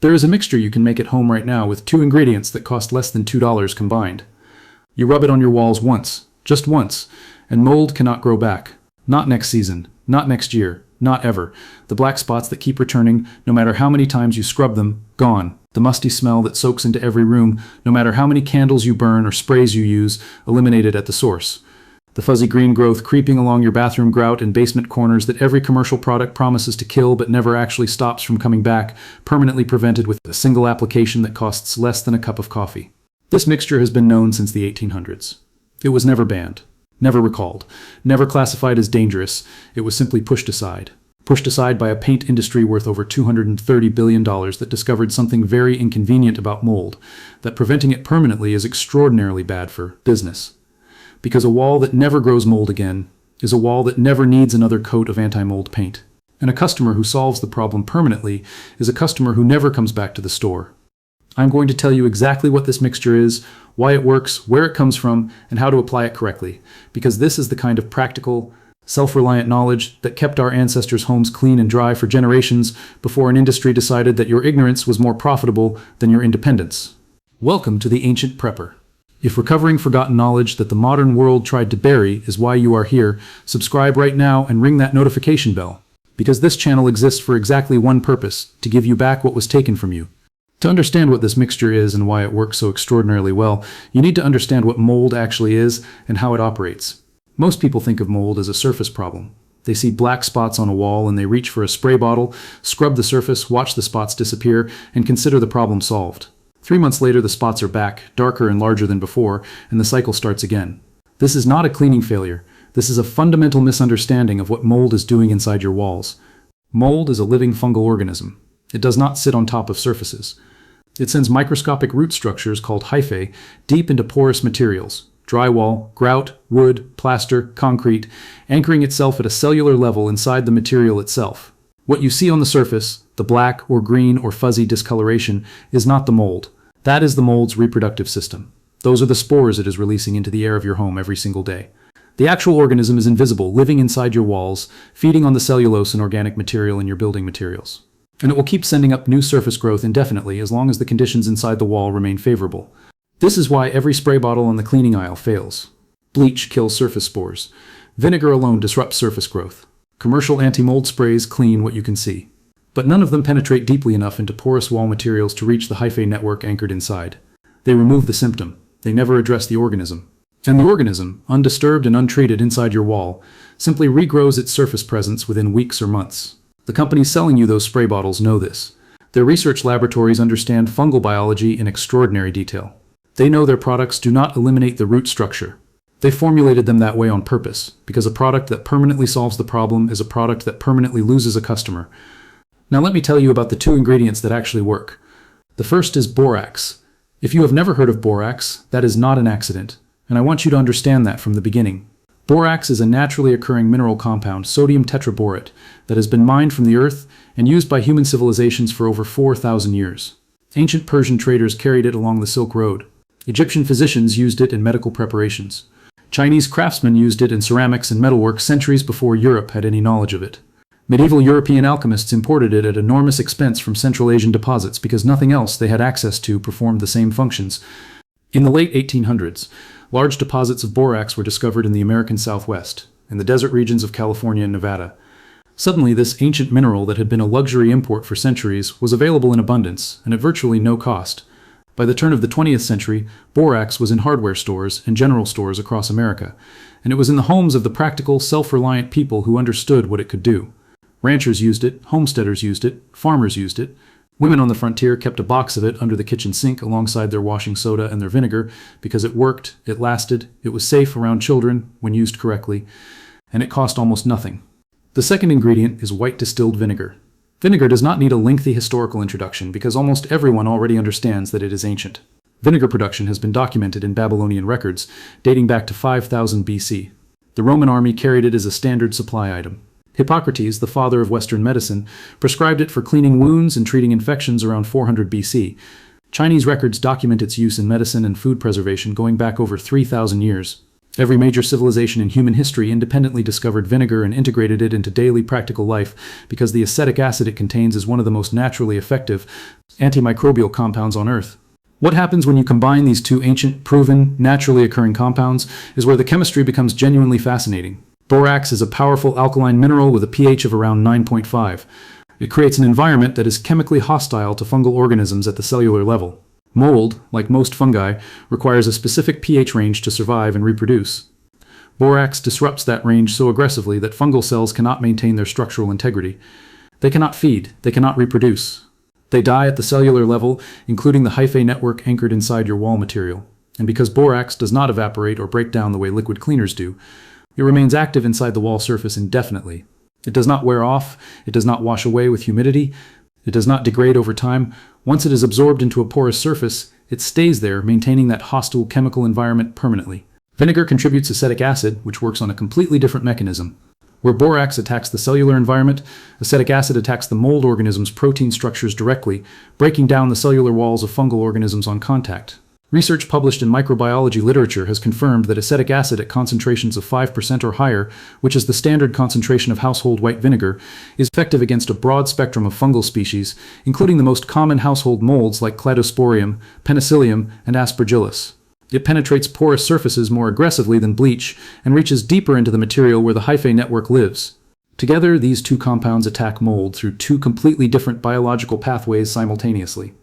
There is a mixture you can make at home right now with 2 ingredients that cost less than $2 combined. You rub it on your walls once, just once, and mold cannot grow back. Not next season, not next year, not ever. The black spots that keep returning, no matter how many times you scrub them, gone. The musty smell that soaks into every room, no matter how many candles you burn or sprays you use, eliminated at the source. The fuzzy green growth creeping along your bathroom grout and basement corners that every commercial product promises to kill but never actually stops from coming back, permanently prevented with a single application that costs less than a cup of coffee. This mixture has been known since the 1800s. It was never banned, never recalled, never classified as dangerous. It was simply pushed aside. Pushed aside by a paint industry worth over $230 billion that discovered something very inconvenient about mold, that preventing it permanently is extraordinarily bad for business. Because a wall that never grows mold again is a wall that never needs another coat of anti-mold paint. And a customer who solves the problem permanently is a customer who never comes back to the store. I'm going to tell you exactly what this mixture is, why it works, where it comes from, and how to apply it correctly, because this is the kind of practical, self-reliant knowledge that kept our ancestors' homes clean and dry for generations before an industry decided that your ignorance was more profitable than your independence. Welcome to the Ancient Prepper. If recovering forgotten knowledge that the modern world tried to bury is why you are here, subscribe right now and ring that notification bell. Because this channel exists for exactly one purpose, to give you back what was taken from you. To understand what this mixture is and why it works so extraordinarily well, you need to understand what mold actually is and how it operates. Most people think of mold as a surface problem. They see black spots on a wall and they reach for a spray bottle, scrub the surface, watch the spots disappear, and consider the problem solved. 3 months later, the spots are back, darker and larger than before, and the cycle starts again. This is not a cleaning failure. This is a fundamental misunderstanding of what mold is doing inside your walls. Mold is a living fungal organism. It does not sit on top of surfaces. It sends microscopic root structures called hyphae deep into porous materials, drywall, grout, wood, plaster, concrete, anchoring itself at a cellular level inside the material itself. What you see on the surface, the black or green or fuzzy discoloration, is not the mold. That is the mold's reproductive system. Those are the spores it is releasing into the air of your home every single day. The actual organism is invisible, living inside your walls, feeding on the cellulose and organic material in your building materials. And it will keep sending up new surface growth indefinitely as long as the conditions inside the wall remain favorable. This is why every spray bottle on the cleaning aisle fails. Bleach kills surface spores. Vinegar alone disrupts surface growth. Commercial anti-mold sprays clean what you can see. But none of them penetrate deeply enough into porous wall materials to reach the hyphae network anchored inside. They remove the symptom. They never address the organism. And the organism, undisturbed and untreated inside your wall, simply regrows its surface presence within weeks or months. The companies selling you those spray bottles know this. Their research laboratories understand fungal biology in extraordinary detail. They know their products do not eliminate the root structure. They formulated them that way on purpose, because a product that permanently solves the problem is a product that permanently loses a customer. Now let me tell you about the 2 ingredients that actually work. The first is borax. If you have never heard of borax, that is not an accident, and I want you to understand that from the beginning. Borax is a naturally occurring mineral compound, sodium tetraborate, that has been mined from the earth and used by human civilizations for over 4,000 years. Ancient Persian traders carried it along the Silk Road. Egyptian physicians used it in medical preparations. Chinese craftsmen used it in ceramics and metalwork centuries before Europe had any knowledge of it. Medieval European alchemists imported it at enormous expense from Central Asian deposits because nothing else they had access to performed the same functions. In the late 1800s, large deposits of borax were discovered in the American Southwest, in the desert regions of California and Nevada. Suddenly, this ancient mineral that had been a luxury import for centuries was available in abundance and at virtually no cost. By the turn of the 20th century, borax was in hardware stores and general stores across America, and it was in the homes of the practical, self-reliant people who understood what it could do. Ranchers used it, homesteaders used it, farmers used it. Women on the frontier kept a box of it under the kitchen sink alongside their washing soda and their vinegar because it worked, it lasted, it was safe around children when used correctly, and it cost almost nothing. The second ingredient is white distilled vinegar. Vinegar does not need a lengthy historical introduction because almost everyone already understands that it is ancient. Vinegar production has been documented in Babylonian records dating back to 5000 BC. The Roman army carried it as a standard supply item. Hippocrates, the father of Western medicine, prescribed it for cleaning wounds and treating infections around 400 BC. Chinese records document its use in medicine and food preservation going back over 3,000 years. Every major civilization in human history independently discovered vinegar and integrated it into daily practical life because the acetic acid it contains is one of the most naturally effective antimicrobial compounds on Earth. What happens when you combine these two ancient, proven, naturally occurring compounds is where the chemistry becomes genuinely fascinating. Borax is a powerful alkaline mineral with a pH of around 9.5. It creates an environment that is chemically hostile to fungal organisms at the cellular level. Mold, like most fungi, requires a specific pH range to survive and reproduce. Borax disrupts that range so aggressively that fungal cells cannot maintain their structural integrity. They cannot feed, they cannot reproduce. They die at the cellular level, including the hyphae network anchored inside your wall material. And because borax does not evaporate or break down the way liquid cleaners do, it remains active inside the wall surface indefinitely. It does not wear off, it does not wash away with humidity, it does not degrade over time. Once it is absorbed into a porous surface, it stays there, maintaining that hostile chemical environment permanently. Vinegar contributes acetic acid, which works on a completely different mechanism. Where borax attacks the cellular environment, acetic acid attacks the mold organism's protein structures directly, breaking down the cellular walls of fungal organisms on contact. Research published in microbiology literature has confirmed that acetic acid at concentrations of 5% or higher, which is the standard concentration of household white vinegar, is effective against a broad spectrum of fungal species, including the most common household molds like Cladosporium, Penicillium, and Aspergillus. It penetrates porous surfaces more aggressively than bleach and reaches deeper into the material where the hyphae network lives. Together, these two compounds attack mold through two completely different biological pathways simultaneously.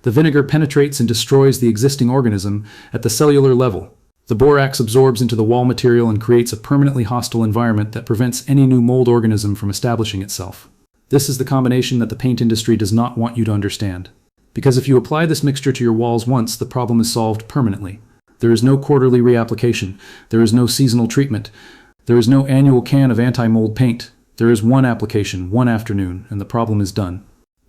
The vinegar penetrates and destroys the existing organism at the cellular level. The borax absorbs into the wall material and creates a permanently hostile environment that prevents any new mold organism from establishing itself. This is the combination that the paint industry does not want you to understand. Because if you apply this mixture to your walls once, the problem is solved permanently. There is no quarterly reapplication. There is no seasonal treatment. There is no annual can of anti-mold paint. There is one application, one afternoon, and the problem is done.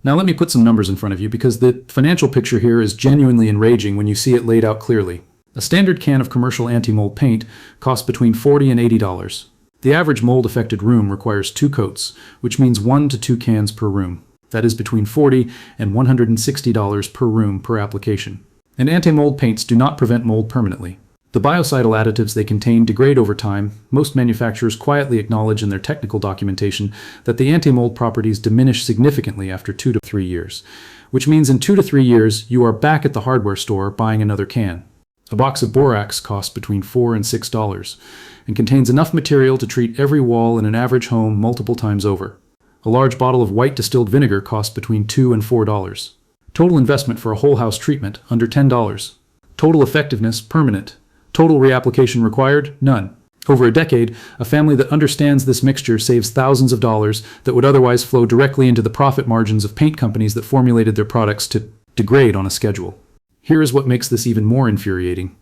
Now let me put some numbers in front of you because the financial picture here is genuinely enraging when you see it laid out clearly. A standard can of commercial anti-mold paint costs between $40 and $80. The average mold-affected room requires 2 coats, which means 1 to 2 cans per room. That is between $40 and $160 per room per application. And anti-mold paints do not prevent mold permanently. The biocidal additives they contain degrade over time. Most manufacturers quietly acknowledge in their technical documentation that the anti-mold properties diminish significantly after 2 to 3 years, which means in 2 to 3 years you are back at the hardware store buying another can. A box of borax costs between $4 and $6 and contains enough material to treat every wall in an average home multiple times over. A large bottle of white distilled vinegar costs between $2 and $4. Total investment for a whole house treatment, under $10. Total effectiveness, permanent. Total reapplication required, none. Over a decade, a family that understands this mixture saves thousands of dollars that would otherwise flow directly into the profit margins of paint companies that formulated their products to degrade on a schedule. Here is what makes this even more infuriating.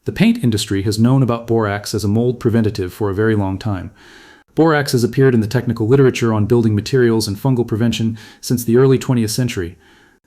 The paint industry has known about borax as a mold preventative for a very long time. Borax has appeared in the technical literature on building materials and fungal prevention since the early 20th century.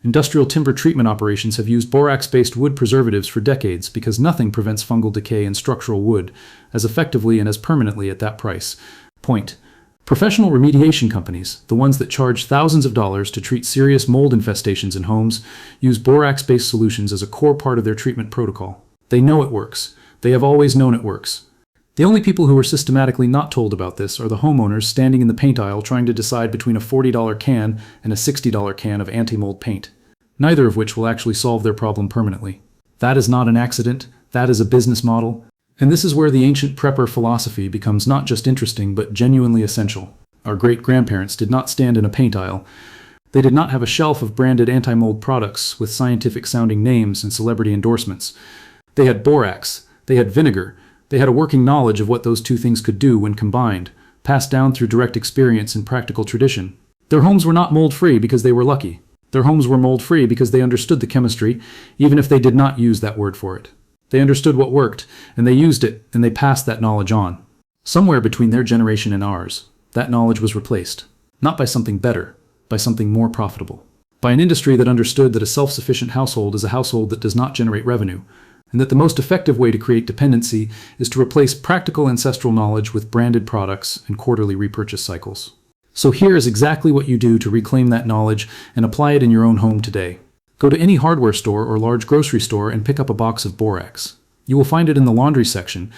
Industrial timber treatment operations have used borax-based wood preservatives for decades because nothing prevents fungal decay in structural wood as effectively and as permanently at that price point. Professional remediation companies, the ones that charge thousands of dollars to treat serious mold infestations in homes, use borax-based solutions as a core part of their treatment protocol. They know it works. They have always known it works. The only people who are systematically not told about this are the homeowners standing in the paint aisle trying to decide between a $40 can and a $60 can of anti-mold paint, neither of which will actually solve their problem permanently. That is not an accident, that is a business model, and this is where the ancient prepper philosophy becomes not just interesting but genuinely essential. Our great-grandparents did not stand in a paint aisle. They did not have a shelf of branded anti-mold products with scientific-sounding names and celebrity endorsements. They had borax, they had vinegar. They had a working knowledge of what those two things could do when combined, passed down through direct experience and practical tradition. Their homes were not mold-free because they were lucky. Their homes were mold-free because they understood the chemistry, even if they did not use that word for it. They understood what worked, and they used it, and they passed that knowledge on. Somewhere between their generation and ours, that knowledge was replaced, not by something better, by something more profitable. By an industry that understood that a self-sufficient household is a household that does not generate revenue, and that the most effective way to create dependency is to replace practical ancestral knowledge with branded products and quarterly repurchase cycles. So here is exactly what you do to reclaim that knowledge and apply it in your own home today. Go to any hardware store or large grocery store and pick up a box of borax. You will find it in the laundry section,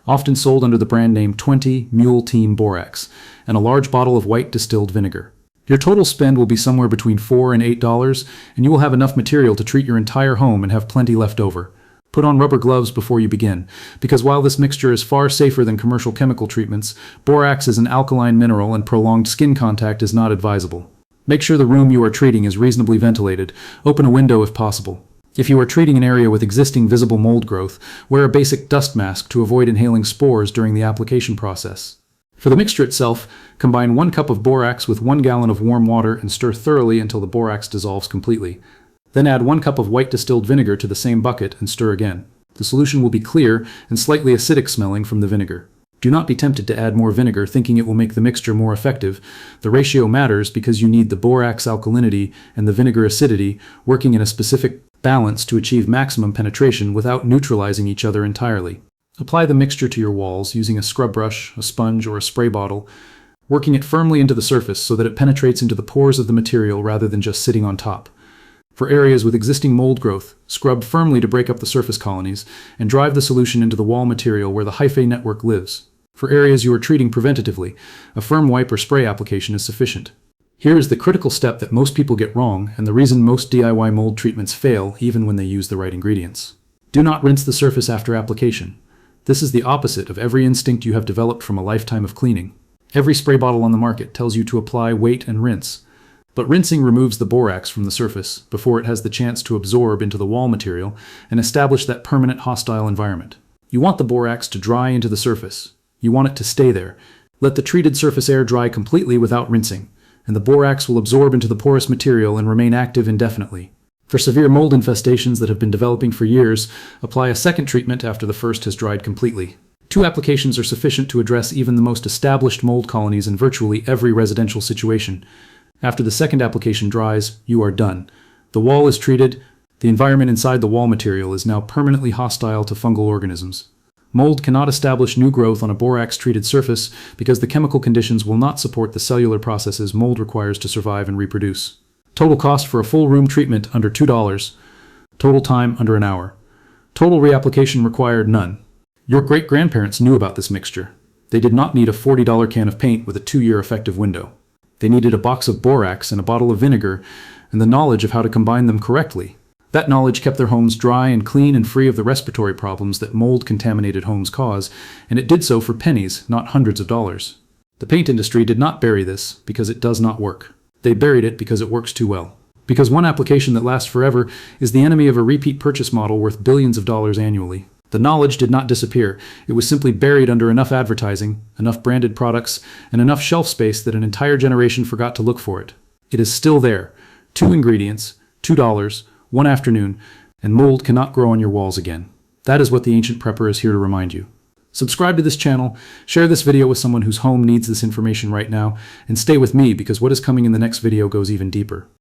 often sold under the brand name 20 Mule Team Borax, and a large bottle of white distilled vinegar. Your total spend will be somewhere between $4 and $8, and you will have enough material to treat your entire home and have plenty left over. Put on rubber gloves before you begin, because while this mixture is far safer than commercial chemical treatments, borax is an alkaline mineral and prolonged skin contact is not advisable. Make sure the room you are treating is reasonably ventilated. Open a window if possible. If you are treating an area with existing visible mold growth, wear a basic dust mask to avoid inhaling spores during the application process. For the mixture itself, combine 1 cup of borax with 1 gallon of warm water and stir thoroughly until the borax dissolves completely. Then add 1 cup of white distilled vinegar to the same bucket and stir again. The solution will be clear and slightly acidic smelling from the vinegar. Do not be tempted to add more vinegar thinking it will make the mixture more effective. The ratio matters because you need the borax alkalinity and the vinegar acidity working in a specific balance to achieve maximum penetration without neutralizing each other entirely. Apply the mixture to your walls using a scrub brush, a sponge, or a spray bottle, working it firmly into the surface so that it penetrates into the pores of the material rather than just sitting on top. For areas with existing mold growth, scrub firmly to break up the surface colonies and drive the solution into the wall material where the hyphae network lives. For areas you are treating preventatively, a firm wipe or spray application is sufficient. Here is the critical step that most people get wrong and the reason most DIY mold treatments fail even when they use the right ingredients. Do not rinse the surface after application. This is the opposite of every instinct you have developed from a lifetime of cleaning. Every spray bottle on the market tells you to apply, wait, and rinse. But rinsing removes the borax from the surface before it has the chance to absorb into the wall material and establish that permanent hostile environment. You want the borax to dry into the surface. You want it to stay there. Let the treated surface air dry completely without rinsing, and the borax will absorb into the porous material and remain active indefinitely. For severe mold infestations that have been developing for years, apply a second treatment after the first has dried completely. 2 applications are sufficient to address even the most established mold colonies in virtually every residential situation. After the second application dries, you are done. The wall is treated. The environment inside the wall material is now permanently hostile to fungal organisms. Mold cannot establish new growth on a borax-treated surface because the chemical conditions will not support the cellular processes mold requires to survive and reproduce. Total cost for a full room treatment under $2. Total time under an hour. Total reapplication required none. Your great-grandparents knew about this mixture. They did not need a $40 can of paint with a 2-year effective window. They needed a box of borax and a bottle of vinegar and the knowledge of how to combine them correctly. That knowledge kept their homes dry and clean and free of the respiratory problems that mold-contaminated homes cause, and it did so for pennies, not hundreds of dollars. The paint industry did not bury this because it does not work. They buried it because it works too well. Because one application that lasts forever is the enemy of a repeat purchase model worth billions of dollars annually. The knowledge did not disappear. It was simply buried under enough advertising, enough branded products, and enough shelf space that an entire generation forgot to look for it. It is still there. 2 ingredients, $2, 1 afternoon, and mold cannot grow on your walls again. That is what the Ancient Prepper is here to remind you. Subscribe to this channel, share this video with someone whose home needs this information right now, and stay with me because what is coming in the next video goes even deeper.